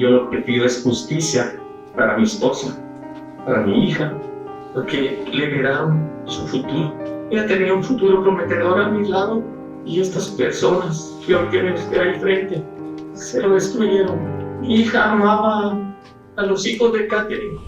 yo lo que pido es justicia para mi esposa, para mi hija, porque le heredaron su futuro. Ella tenía un futuro prometedor a mi lado y estas personas que hoy tienen ahí frente se lo destruyeron. Mi hija amaba a los hijos de Catherine.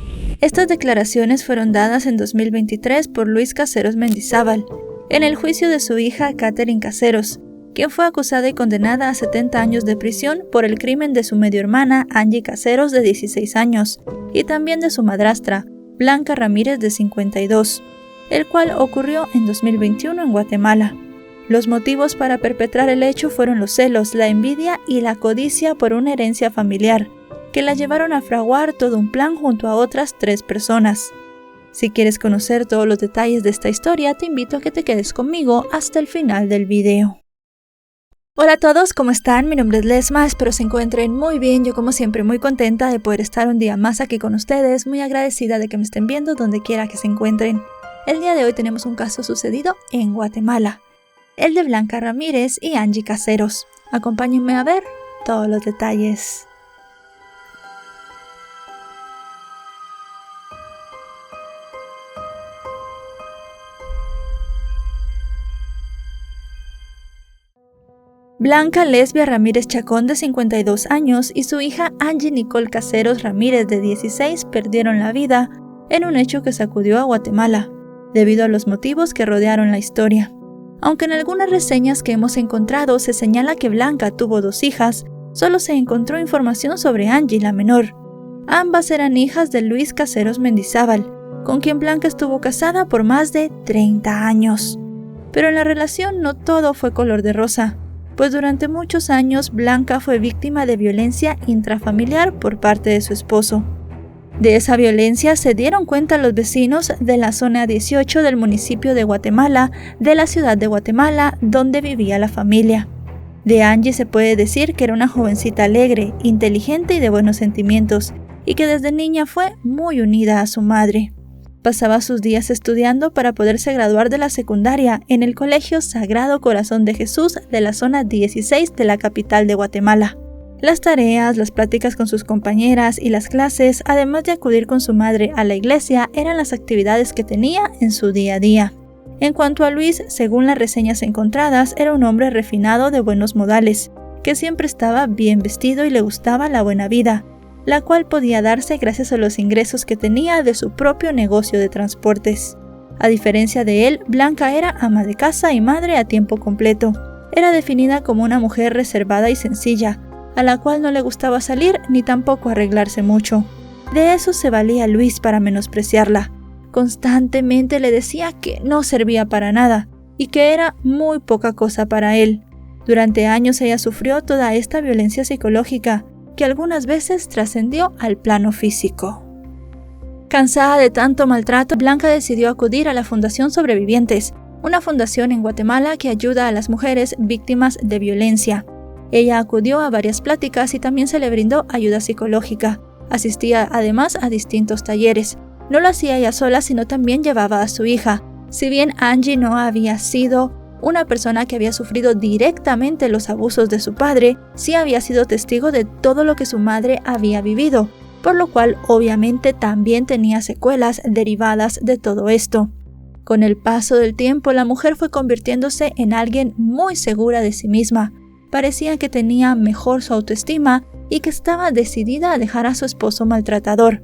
Estas declaraciones fueron dadas en 2023 por Luis Caseros Mendizábal en el juicio de su hija Catherine Caseros, quien fue acusada y condenada a 70 años de prisión por el crimen de su medio hermana Angie Caseros de 16 años y también de su madrastra Blanca Ramírez de 52, el cual ocurrió en 2021 en Guatemala. Los motivos para perpetrar el hecho fueron los celos, la envidia y la codicia por una herencia familiar, que la llevaron a fraguar todo un plan junto a otras 3 personas. Si quieres conocer todos los detalles de esta historia, te invito a que te quedes conmigo hasta el final del video. Hola a todos, ¿cómo están? Mi nombre es Lesma, espero se encuentren muy bien. Yo como siempre muy contenta de poder estar un día más aquí con ustedes, muy agradecida de que me estén viendo donde quiera que se encuentren. El día de hoy tenemos un caso sucedido en Guatemala, el de Blanca Ramírez y Angie Caseros. Acompáñenme a ver todos los detalles. Blanca Lesbia Ramírez Chacón, de 52 años, y su hija Angie Nicole Caseros Ramírez, de 16, perdieron la vida en un hecho que sacudió a Guatemala, debido a los motivos que rodearon la historia. Aunque en algunas reseñas que hemos encontrado se señala que Blanca tuvo 2 hijas, solo se encontró información sobre Angie, la menor. Ambas eran hijas de Luis Caseros Mendizábal, con quien Blanca estuvo casada por más de 30 años. Pero en la relación no todo fue color de rosa, pues durante muchos años Blanca fue víctima de violencia intrafamiliar por parte de su esposo. De esa violencia se dieron cuenta los vecinos de la zona 18 del municipio de Guatemala, de la ciudad de Guatemala, donde vivía la familia. De Angie se puede decir que era una jovencita alegre, inteligente y de buenos sentimientos, y que desde niña fue muy unida a su madre. Pasaba sus días estudiando para poderse graduar de la secundaria en el Colegio Sagrado Corazón de Jesús de la zona 16 de la capital de Guatemala. Las tareas, las pláticas con sus compañeras y las clases, además de acudir con su madre a la iglesia, eran las actividades que tenía en su día a día. En cuanto a Luis, según las reseñas encontradas, era un hombre refinado de buenos modales, que siempre estaba bien vestido y le gustaba la buena vida, la cual podía darse gracias a los ingresos que tenía de su propio negocio de transportes. A diferencia de él, Blanca era ama de casa y madre a tiempo completo. Era definida como una mujer reservada y sencilla, a la cual no le gustaba salir ni tampoco arreglarse mucho. De eso se valía Luis para menospreciarla. Constantemente le decía que no servía para nada y que era muy poca cosa para él. Durante años ella sufrió toda esta violencia psicológica, que algunas veces trascendió al plano físico. Cansada de tanto maltrato, Blanca decidió acudir a la Fundación Sobrevivientes, una fundación en Guatemala que ayuda a las mujeres víctimas de violencia. Ella acudió a varias pláticas y también se le brindó ayuda psicológica. Asistía además a distintos talleres. No lo hacía ella sola, sino también llevaba a su hija. Si bien Angie no había sido una persona que había sufrido directamente los abusos de su padre, sí había sido testigo de todo lo que su madre había vivido, por lo cual obviamente también tenía secuelas derivadas de todo esto. Con el paso del tiempo, la mujer fue convirtiéndose en alguien muy segura de sí misma. Parecía que tenía mejor su autoestima y que estaba decidida a dejar a su esposo maltratador.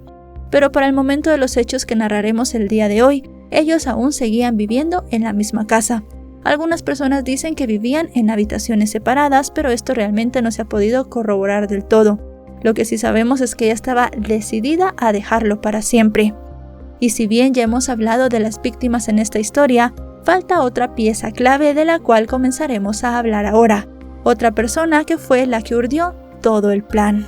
Pero para el momento de los hechos que narraremos el día de hoy, ellos aún seguían viviendo en la misma casa. Algunas personas dicen que vivían en habitaciones separadas, pero esto realmente no se ha podido corroborar del todo. Lo que sí sabemos es que ella estaba decidida a dejarlo para siempre. Y si bien ya hemos hablado de las víctimas en esta historia, falta otra pieza clave de la cual comenzaremos a hablar ahora. Otra persona que fue la que urdió todo el plan.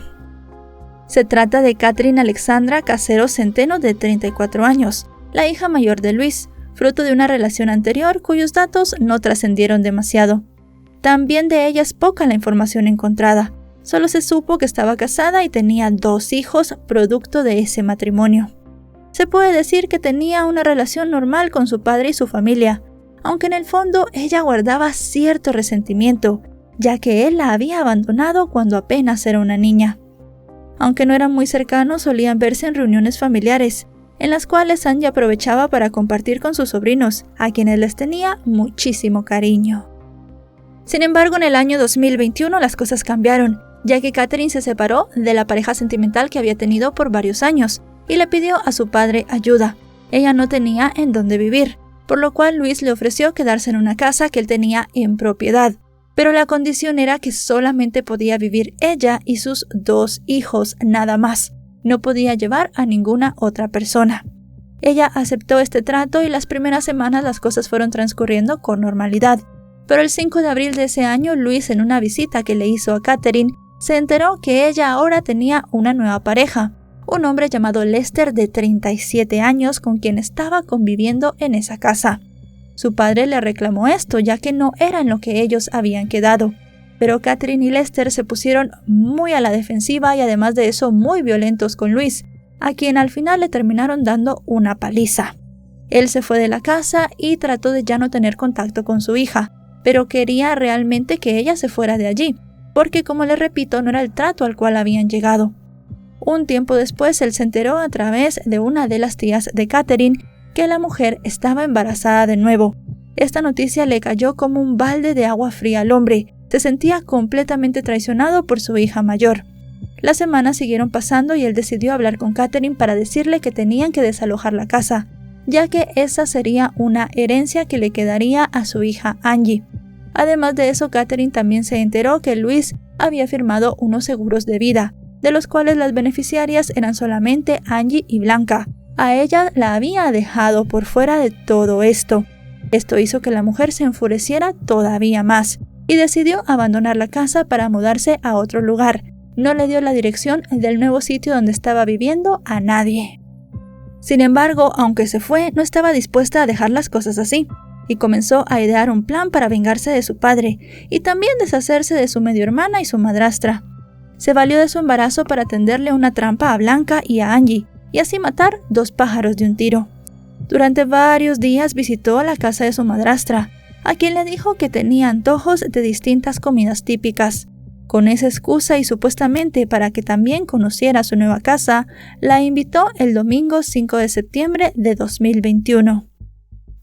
Se trata de Catherine Alexandra Caseros Centeno, de 34 años, la hija mayor de Luis, fruto de una relación anterior cuyos datos no trascendieron demasiado. También de ella es poca la información encontrada. Solo se supo que estaba casada y tenía 2 hijos producto de ese matrimonio. Se puede decir que tenía una relación normal con su padre y su familia, aunque en el fondo ella guardaba cierto resentimiento, ya que él la había abandonado cuando apenas era una niña. Aunque no eran muy cercanos, solían verse en reuniones familiares, en las cuales Angie aprovechaba para compartir con sus sobrinos, a quienes les tenía muchísimo cariño. Sin embargo, en el año 2021 las cosas cambiaron, ya que Catherine se separó de la pareja sentimental que había tenido por varios años y le pidió a su padre ayuda. Ella no tenía en dónde vivir, por lo cual Luis le ofreció quedarse en una casa que él tenía en propiedad, pero la condición era que solamente podía vivir ella y sus 2 hijos, nada más. No podía llevar a ninguna otra persona. Ella aceptó este trato y las primeras semanas las cosas fueron transcurriendo con normalidad. Pero el 5 de abril de ese año, Luis, en una visita que le hizo a Catherine, se enteró que ella ahora tenía una nueva pareja, un hombre llamado Lester de 37 años con quien estaba conviviendo en esa casa. Su padre le reclamó esto, ya que no era en lo que ellos habían quedado. Pero Catherine y Lester se pusieron muy a la defensiva y además de eso muy violentos con Luis, a quien al final le terminaron dando una paliza. Él se fue de la casa y trató de ya no tener contacto con su hija, pero quería realmente que ella se fuera de allí, porque como les repito, no era el trato al cual habían llegado. Un tiempo después él se enteró a través de una de las tías de Catherine que la mujer estaba embarazada de nuevo. Esta noticia le cayó como un balde de agua fría al hombre. Se sentía completamente traicionado por su hija mayor. Las semanas siguieron pasando y él decidió hablar con Catherine para decirle que tenían que desalojar la casa, ya que esa sería una herencia que le quedaría a su hija Angie. Además de eso, Catherine también se enteró que Luis había firmado unos seguros de vida, de los cuales las beneficiarias eran solamente Angie y Blanca. A ella la había dejado por fuera de todo esto. Esto hizo que la mujer se enfureciera todavía más y decidió abandonar la casa para mudarse a otro lugar. No le dio la dirección del nuevo sitio donde estaba viviendo a nadie. Sin embargo, aunque se fue, no estaba dispuesta a dejar las cosas así, y comenzó a idear un plan para vengarse de su padre, y también deshacerse de su medio hermana y su madrastra. Se valió de su embarazo para tenderle una trampa a Blanca y a Angie, y así matar 2 pájaros de un tiro. Durante varios días visitó a la casa de su madrastra, a quien le dijo que tenía antojos de distintas comidas típicas. Con esa excusa y supuestamente para que también conociera su nueva casa, la invitó el domingo 5 de septiembre de 2021.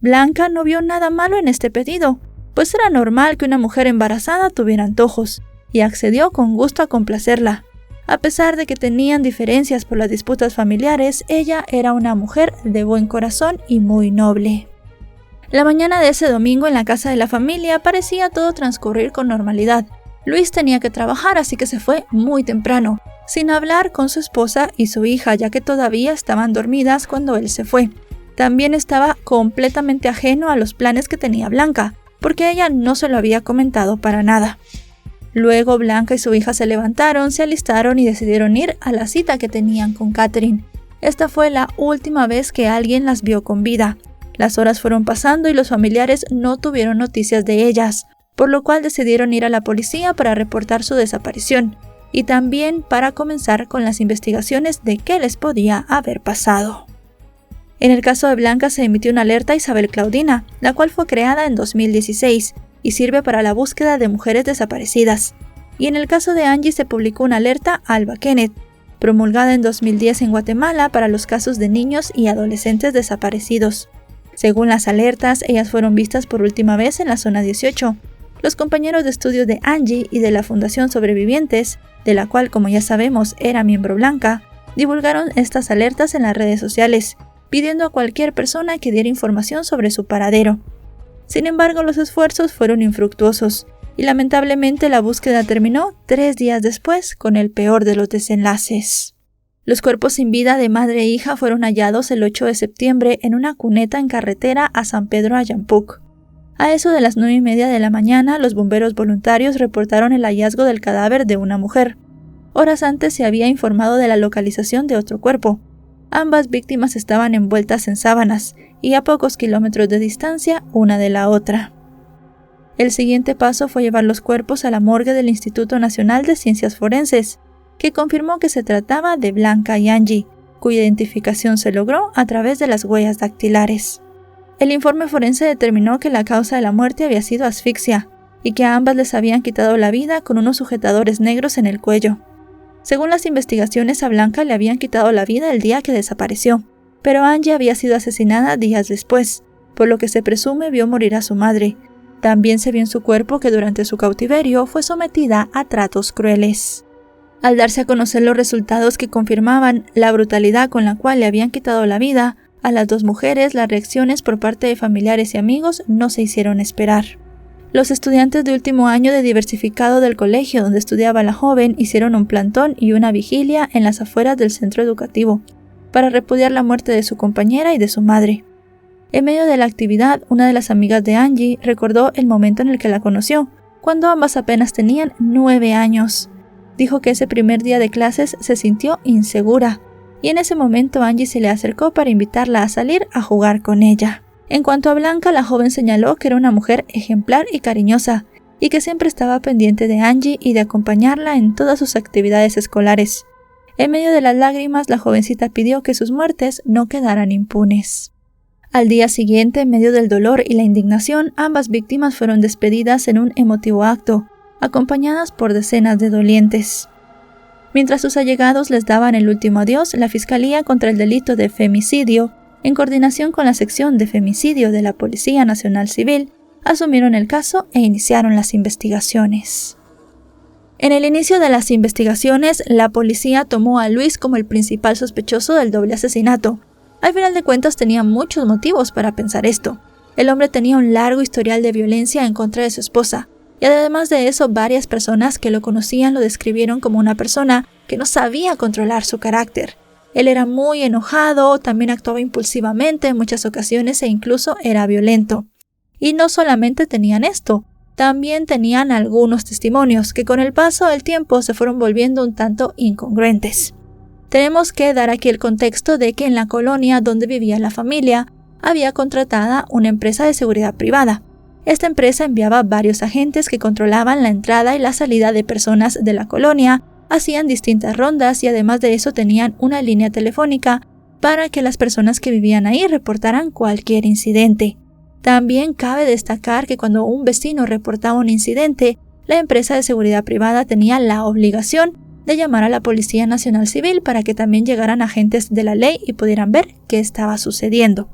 Blanca no vio nada malo en este pedido, pues era normal que una mujer embarazada tuviera antojos, y accedió con gusto a complacerla. A pesar de que tenían diferencias por las disputas familiares, ella era una mujer de buen corazón y muy noble. La mañana de ese domingo en la casa de la familia parecía todo transcurrir con normalidad. Luis tenía que trabajar, así que se fue muy temprano, sin hablar con su esposa y su hija, ya que todavía estaban dormidas cuando él se fue. También estaba completamente ajeno a los planes que tenía Blanca, porque ella no se lo había comentado para nada. Luego Blanca y su hija se levantaron, se alistaron y decidieron ir a la cita que tenían con Catherine. Esta fue la última vez que alguien las vio con vida. Las horas fueron pasando y los familiares no tuvieron noticias de ellas, por lo cual decidieron ir a la policía para reportar su desaparición y también para comenzar con las investigaciones de qué les podía haber pasado. En el caso de Blanca se emitió una alerta a Isabel Claudina, la cual fue creada en 2016 y sirve para la búsqueda de mujeres desaparecidas. Y en el caso de Angie se publicó una alerta Alba Kenneth, promulgada en 2010 en Guatemala para los casos de niños y adolescentes desaparecidos. Según las alertas, ellas fueron vistas por última vez en la zona 18. Los compañeros de estudio de Angie y de la Fundación Sobrevivientes, de la cual, como ya sabemos, era miembro Blanca, divulgaron estas alertas en las redes sociales, pidiendo a cualquier persona que diera información sobre su paradero. Sin embargo, los esfuerzos fueron infructuosos, y lamentablemente la búsqueda terminó 3 días después con el peor de los desenlaces. Los cuerpos sin vida de madre e hija fueron hallados el 8 de septiembre en una cuneta en carretera a San Pedro Ayampuc. A eso de las 9:30 de la mañana, los bomberos voluntarios reportaron el hallazgo del cadáver de una mujer. Horas antes se había informado de la localización de otro cuerpo. Ambas víctimas estaban envueltas en sábanas y a pocos kilómetros de distancia una de la otra. El siguiente paso fue llevar los cuerpos a la morgue del Instituto Nacional de Ciencias Forenses, que confirmó que se trataba de Blanca y Angie, cuya identificación se logró a través de las huellas dactilares. El informe forense determinó que la causa de la muerte había sido asfixia y que a ambas les habían quitado la vida con unos sujetadores negros en el cuello. Según las investigaciones, a Blanca le habían quitado la vida el día que desapareció, pero Angie había sido asesinada días después, por lo que se presume vio morir a su madre. También se vio en su cuerpo que durante su cautiverio fue sometida a tratos crueles. Al darse a conocer los resultados que confirmaban la brutalidad con la cual le habían quitado la vida a las dos mujeres, las reacciones por parte de familiares y amigos no se hicieron esperar. Los estudiantes de último año de diversificado del colegio donde estudiaba la joven hicieron un plantón y una vigilia en las afueras del centro educativo para repudiar la muerte de su compañera y de su madre. En medio de la actividad, una de las amigas de Angie recordó el momento en el que la conoció, cuando ambas apenas tenían 9 años. Dijo que ese primer día de clases se sintió insegura, y en ese momento Angie se le acercó para invitarla a salir a jugar con ella. En cuanto a Blanca, la joven señaló que era una mujer ejemplar y cariñosa, y que siempre estaba pendiente de Angie y de acompañarla en todas sus actividades escolares. En medio de las lágrimas, la jovencita pidió que sus muertes no quedaran impunes. Al día siguiente, en medio del dolor y la indignación, ambas víctimas fueron despedidas en un emotivo acto, acompañadas por decenas de dolientes. Mientras sus allegados les daban el último adiós, la Fiscalía contra el delito de femicidio, en coordinación con la sección de femicidio de la Policía Nacional Civil, asumieron el caso e iniciaron las investigaciones. En el inicio de las investigaciones, la policía tomó a Luis como el principal sospechoso del doble asesinato. Al final de cuentas tenía muchos motivos para pensar esto. El hombre tenía un largo historial de violencia en contra de su esposa, y además de eso, varias personas que lo conocían lo describieron como una persona que no sabía controlar su carácter. Él era muy enojado, también actuaba impulsivamente en muchas ocasiones e incluso era violento. Y no solamente tenían esto, también tenían algunos testimonios que con el paso del tiempo se fueron volviendo un tanto incongruentes. Tenemos que dar aquí el contexto de que en la colonia donde vivía la familia había contratada una empresa de seguridad privada. Esta empresa enviaba varios agentes que controlaban la entrada y la salida de personas de la colonia, hacían distintas rondas y además de eso tenían una línea telefónica para que las personas que vivían ahí reportaran cualquier incidente. También cabe destacar que cuando un vecino reportaba un incidente, la empresa de seguridad privada tenía la obligación de llamar a la Policía Nacional Civil para que también llegaran agentes de la ley y pudieran ver qué estaba sucediendo.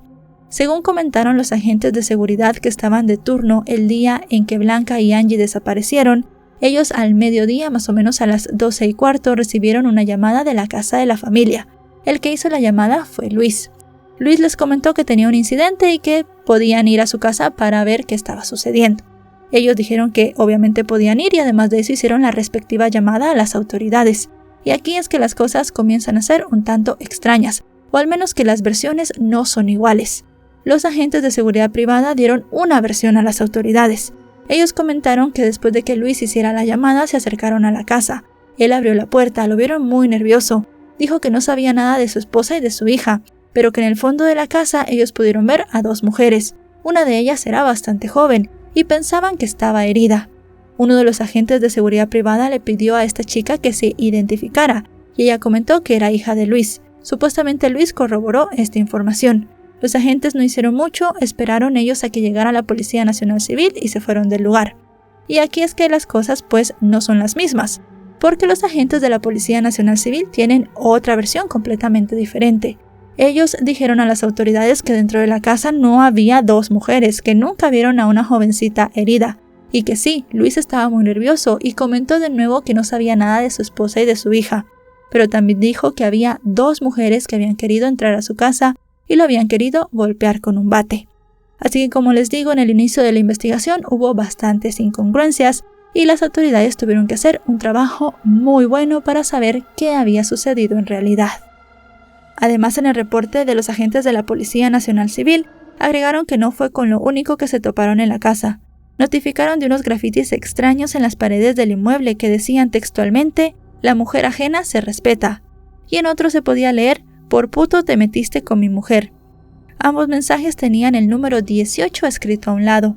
Según comentaron los agentes de seguridad que estaban de turno el día en que Blanca y Angie desaparecieron, ellos al mediodía, más o menos a las 12:15, recibieron una llamada de la casa de la familia. El que hizo la llamada fue Luis. Luis les comentó que tenía un incidente y que podían ir a su casa para ver qué estaba sucediendo. Ellos dijeron que obviamente podían ir y además de eso hicieron la respectiva llamada a las autoridades. Y aquí es que las cosas comienzan a ser un tanto extrañas, o al menos que las versiones no son iguales. Los agentes de seguridad privada dieron una versión a las autoridades. Ellos comentaron que después de que Luis hiciera la llamada se acercaron a la casa. Él abrió la puerta, lo vieron muy nervioso. Dijo que no sabía nada de su esposa y de su hija, pero que en el fondo de la casa ellos pudieron ver a 2 mujeres. Una de ellas era bastante joven y pensaban que estaba herida. Uno de los agentes de seguridad privada le pidió a esta chica que se identificara y ella comentó que era hija de Luis. Supuestamente Luis corroboró esta información. Los agentes no hicieron mucho, esperaron ellos a que llegara la Policía Nacional Civil y se fueron del lugar. Y aquí es que las cosas pues no son las mismas, porque los agentes de la Policía Nacional Civil tienen otra versión completamente diferente. Ellos dijeron a las autoridades que dentro de la casa no había 2 mujeres, que nunca vieron a una jovencita herida, y que sí, Luis estaba muy nervioso y comentó de nuevo que no sabía nada de su esposa y de su hija, pero también dijo que había 2 mujeres que habían querido entrar a su casa y lo habían querido golpear con un bate. Así que como les digo, en el inicio de la investigación hubo bastantes incongruencias y las autoridades tuvieron que hacer un trabajo muy bueno para saber qué había sucedido en realidad. Además, en el reporte de los agentes de la Policía Nacional Civil, agregaron que no fue con lo único que se toparon en la casa. Notificaron de unos grafitis extraños en las paredes del inmueble que decían textualmente: "La mujer ajena se respeta", y en otro se podía leer: "Por puto te metiste con mi mujer". Ambos mensajes tenían el número 18 escrito a un lado.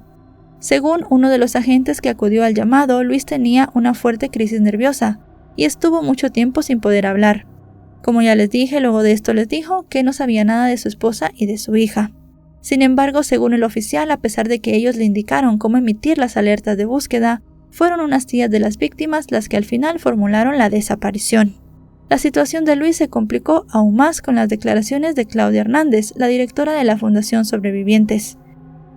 Según uno de los agentes que acudió al llamado, Luis tenía una fuerte crisis nerviosa y estuvo mucho tiempo sin poder hablar. Como ya les dije, luego de esto les dijo que no sabía nada de su esposa y de su hija. Sin embargo, según el oficial, a pesar de que ellos le indicaron cómo emitir las alertas de búsqueda, fueron unas tías de las víctimas las que al final formularon la desaparición. La situación de Luis se complicó aún más con las declaraciones de Claudia Hernández, la directora de la Fundación Sobrevivientes.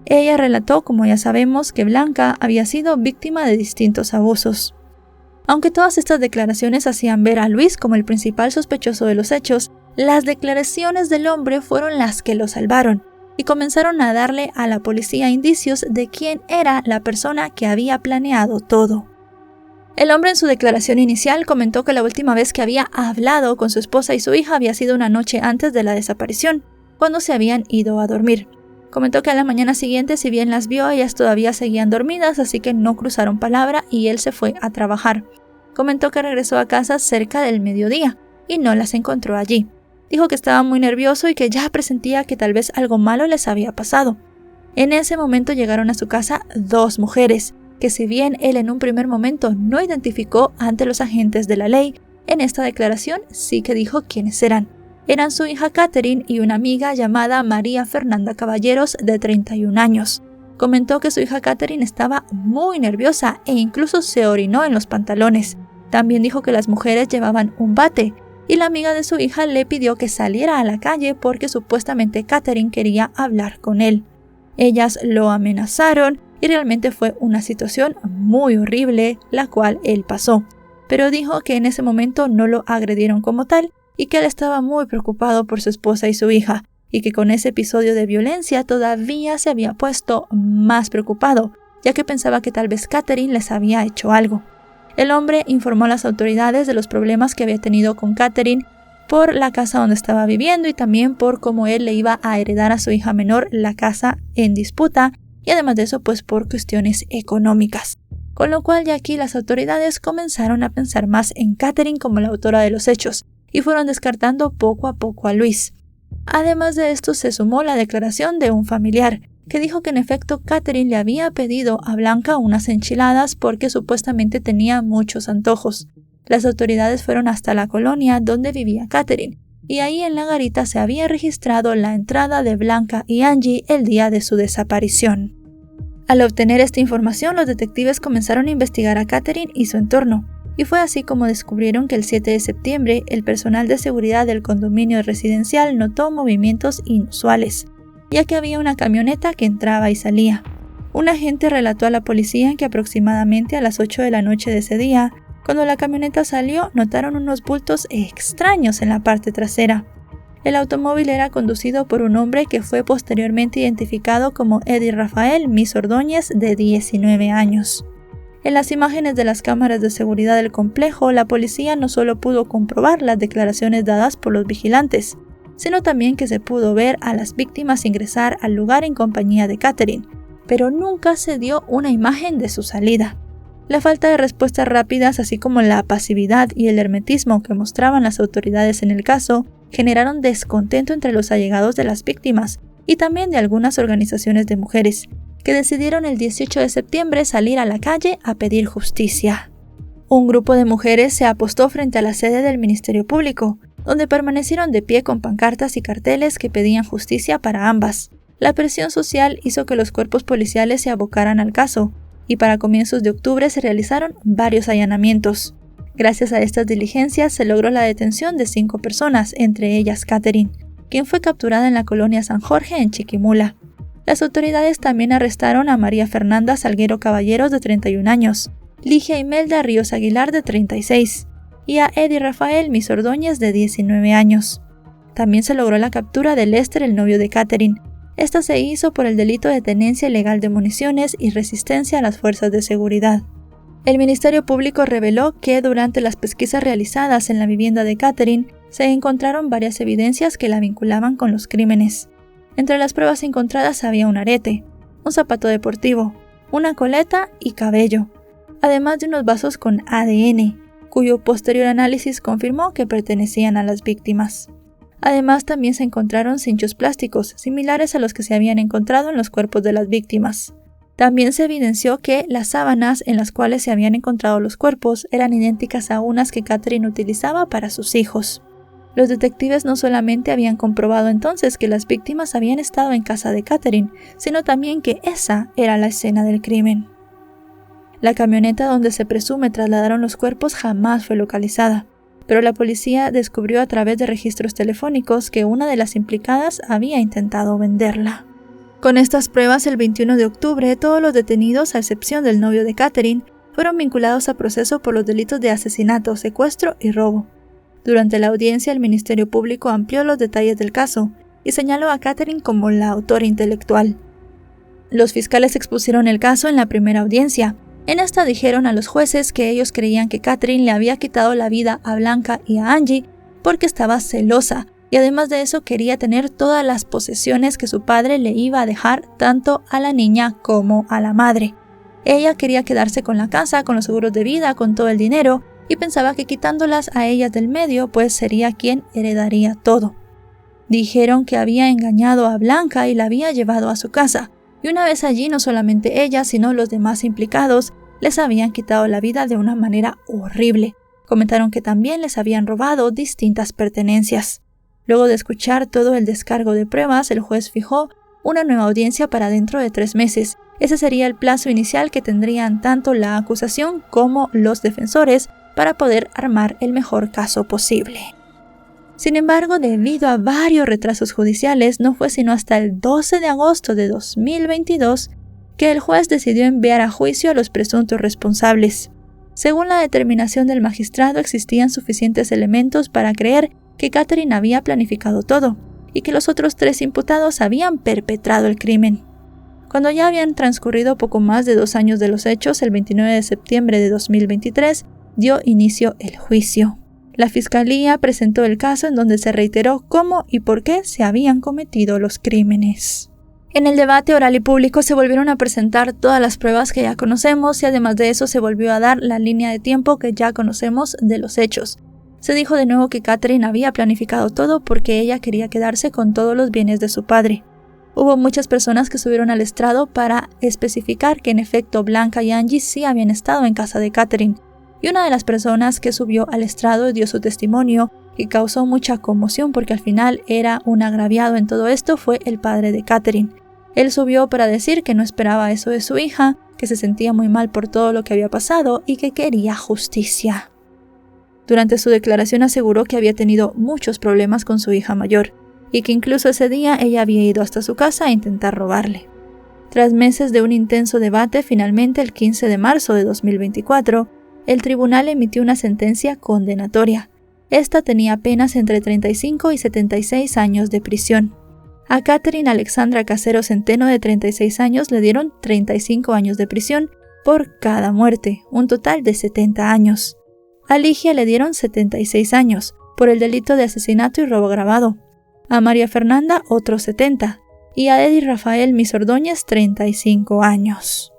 Ella relató, como ya sabemos, que Blanca había sido víctima de distintos abusos. Aunque todas estas declaraciones hacían ver a Luis como el principal sospechoso de los hechos, las declaraciones del hombre fueron las que lo salvaron y comenzaron a darle a la policía indicios de quién era la persona que había planeado todo. El hombre en su declaración inicial comentó que la última vez que había hablado con su esposa y su hija había sido una noche antes de la desaparición, cuando se habían ido a dormir. Comentó que a la mañana siguiente, si bien las vio, ellas todavía seguían dormidas, así que no cruzaron palabra y él se fue a trabajar. Comentó que regresó a casa cerca del mediodía y no las encontró allí. Dijo que estaba muy nervioso y que ya presentía que tal vez algo malo les había pasado. En ese momento llegaron a su casa 2 mujeres, que si bien él en un primer momento no identificó ante los agentes de la ley, en esta declaración sí que dijo quiénes eran. Eran su hija Catherine y una amiga llamada María Fernanda Caballeros, de 31 años. Comentó que su hija Catherine estaba muy nerviosa e incluso se orinó en los pantalones. También dijo que las mujeres llevaban un bate y la amiga de su hija le pidió que saliera a la calle porque supuestamente Catherine quería hablar con él. Ellas lo amenazaron y realmente fue una situación muy horrible la cual él pasó, pero dijo que en ese momento no lo agredieron como tal y que él estaba muy preocupado por su esposa y su hija y que con ese episodio de violencia todavía se había puesto más preocupado, ya que pensaba que tal vez Catherine les había hecho algo. El hombre informó a las autoridades de los problemas que había tenido con Catherine por la casa donde estaba viviendo y también por cómo él le iba a heredar a su hija menor la casa en disputa y además de eso pues por cuestiones económicas. Con lo cual ya aquí las autoridades comenzaron a pensar más en Catherine como la autora de los hechos y fueron descartando poco a poco a Luis. Además de esto se sumó la declaración de un familiar que dijo que en efecto Catherine le había pedido a Blanca unas enchiladas porque supuestamente tenía muchos antojos. Las autoridades fueron hasta la colonia donde vivía Catherine y ahí en la garita se había registrado la entrada de Blanca y Angie el día de su desaparición. Al obtener esta información, los detectives comenzaron a investigar a Catherine y su entorno, y fue así como descubrieron que el 7 de septiembre el personal de seguridad del condominio residencial notó movimientos inusuales, ya que había una camioneta que entraba y salía. Un agente relató a la policía que aproximadamente a las 8 de la noche de ese día, cuando la camioneta salió, notaron unos bultos extraños en la parte trasera. El automóvil era conducido por un hombre que fue posteriormente identificado como Eddie Rafael Mis Ordóñez, de 19 años. En las imágenes de las cámaras de seguridad del complejo, la policía no solo pudo comprobar las declaraciones dadas por los vigilantes, sino también que se pudo ver a las víctimas ingresar al lugar en compañía de Catherine, pero nunca se dio una imagen de su salida. La falta de respuestas rápidas, así como la pasividad y el hermetismo que mostraban las autoridades en el caso, generaron descontento entre los allegados de las víctimas y también de algunas organizaciones de mujeres, que decidieron el 18 de septiembre salir a la calle a pedir justicia. Un grupo de mujeres se apostó frente a la sede del Ministerio Público, donde permanecieron de pie con pancartas y carteles que pedían justicia para ambas. La presión social hizo que los cuerpos policiales se abocaran al caso, y para comienzos de octubre se realizaron varios allanamientos. Gracias a estas diligencias se logró la detención de 5 personas, entre ellas Catherine, quien fue capturada en la colonia San Jorge en Chiquimula. Las autoridades también arrestaron a María Fernanda Salguero Caballeros, de 31 años, Ligia Imelda Ríos Aguilar, de 36, y a Eddie Rafael Mis Ordóñez, de 19 años. También se logró la captura de Lester, el novio de Catherine. Esta se hizo por el delito de tenencia ilegal de municiones y resistencia a las fuerzas de seguridad. El Ministerio Público reveló que durante las pesquisas realizadas en la vivienda de Catherine se encontraron varias evidencias que la vinculaban con los crímenes. Entre las pruebas encontradas había un arete, un zapato deportivo, una coleta y cabello, además de unos vasos con ADN, cuyo posterior análisis confirmó que pertenecían a las víctimas. Además, también se encontraron cinchos plásticos, similares a los que se habían encontrado en los cuerpos de las víctimas. También se evidenció que las sábanas en las cuales se habían encontrado los cuerpos eran idénticas a unas que Catherine utilizaba para sus hijos. Los detectives no solamente habían comprobado entonces que las víctimas habían estado en casa de Catherine, sino también que esa era la escena del crimen. La camioneta donde se presume trasladaron los cuerpos jamás fue localizada, pero la policía descubrió a través de registros telefónicos que una de las implicadas había intentado venderla. Con estas pruebas, el 21 de octubre, todos los detenidos, a excepción del novio de Catherine, fueron vinculados a proceso por los delitos de asesinato, secuestro y robo. Durante la audiencia, el Ministerio Público amplió los detalles del caso y señaló a Catherine como la autora intelectual. Los fiscales expusieron el caso en la primera audiencia. En esta dijeron a los jueces que ellos creían que Catherine le había quitado la vida a Blanca y a Angie porque estaba celosa y además de eso quería tener todas las posesiones que su padre le iba a dejar tanto a la niña como a la madre. Ella quería quedarse con la casa, con los seguros de vida, con todo el dinero y pensaba que quitándolas a ellas del medio pues sería quien heredaría todo. Dijeron que había engañado a Blanca y la había llevado a su casa. Y una vez allí, no solamente ella, sino los demás implicados, les habían quitado la vida de una manera horrible. Comentaron que también les habían robado distintas pertenencias. Luego de escuchar todo el descargo de pruebas, el juez fijó una nueva audiencia para dentro de 3 meses. Ese sería el plazo inicial que tendrían tanto la acusación como los defensores para poder armar el mejor caso posible. Sin embargo, debido a varios retrasos judiciales, no fue sino hasta el 12 de agosto de 2022 que el juez decidió enviar a juicio a los presuntos responsables. Según la determinación del magistrado, existían suficientes elementos para creer que Catherine había planificado todo y que los otros 3 imputados habían perpetrado el crimen. Cuando ya habían transcurrido poco más de 2 años de los hechos, el 29 de septiembre de 2023 dio inicio el juicio. La Fiscalía presentó el caso en donde se reiteró cómo y por qué se habían cometido los crímenes. En el debate oral y público se volvieron a presentar todas las pruebas que ya conocemos y además de eso se volvió a dar la línea de tiempo que ya conocemos de los hechos. Se dijo de nuevo que Catherine había planificado todo porque ella quería quedarse con todos los bienes de su padre. Hubo muchas personas que subieron al estrado para especificar que en efecto Blanca y Angie sí habían estado en casa de Catherine. Y una de las personas que subió al estrado dio su testimonio y causó mucha conmoción porque al final era un agraviado en todo esto fue el padre de Catherine. Él subió para decir que no esperaba eso de su hija, que se sentía muy mal por todo lo que había pasado y que quería justicia. Durante su declaración aseguró que había tenido muchos problemas con su hija mayor y que incluso ese día ella había ido hasta su casa a intentar robarle. Tras meses de un intenso debate, finalmente el 15 de marzo de 2024, el tribunal emitió una sentencia condenatoria. Esta tenía penas entre 35 y 76 años de prisión. A Catherine Alexandra Casero Centeno, de 36 años, le dieron 35 años de prisión por cada muerte, un total de 70 años. A Ligia le dieron 76 años, por el delito de asesinato y robo agravado. A María Fernanda, otros 70. Y a Eddie Rafael Mis Ordóñez, 35 años.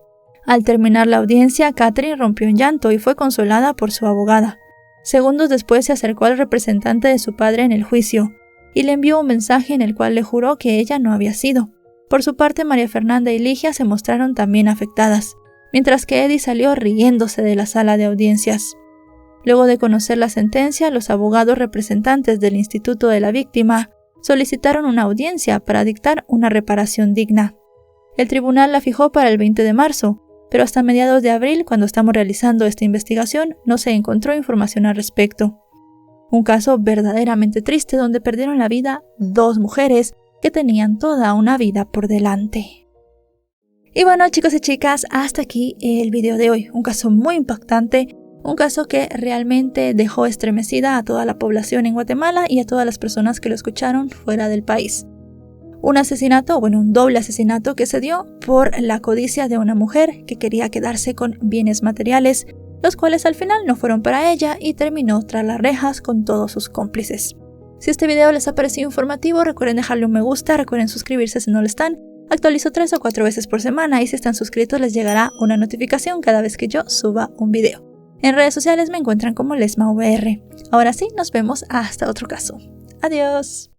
Al terminar la audiencia, Catherine rompió en llanto y fue consolada por su abogada. Segundos después se acercó al representante de su padre en el juicio y le envió un mensaje en el cual le juró que ella no había sido. Por su parte, María Fernanda y Ligia se mostraron también afectadas, mientras que Eddie salió riéndose de la sala de audiencias. Luego de conocer la sentencia, los abogados representantes del Instituto de la Víctima solicitaron una audiencia para dictar una reparación digna. El tribunal la fijó para el 20 de marzo, pero hasta mediados de abril, cuando estamos realizando esta investigación, no se encontró información al respecto. Un caso verdaderamente triste donde perdieron la vida 2 mujeres que tenían toda una vida por delante. Y bueno, chicos y chicas, hasta aquí el video de hoy. Un caso muy impactante, un caso que realmente dejó estremecida a toda la población en Guatemala y a todas las personas que lo escucharon fuera del país. Un asesinato, un doble asesinato que se dio por la codicia de una mujer que quería quedarse con bienes materiales, los cuales al final no fueron para ella y terminó tras las rejas con todos sus cómplices. Si este video les ha parecido informativo, recuerden dejarle un me gusta, recuerden suscribirse si no lo están. Actualizo 3 o 4 veces por semana y si están suscritos les llegará una notificación cada vez que yo suba un video. En redes sociales me encuentran como LesmaVR. Ahora sí, nos vemos hasta otro caso. Adiós.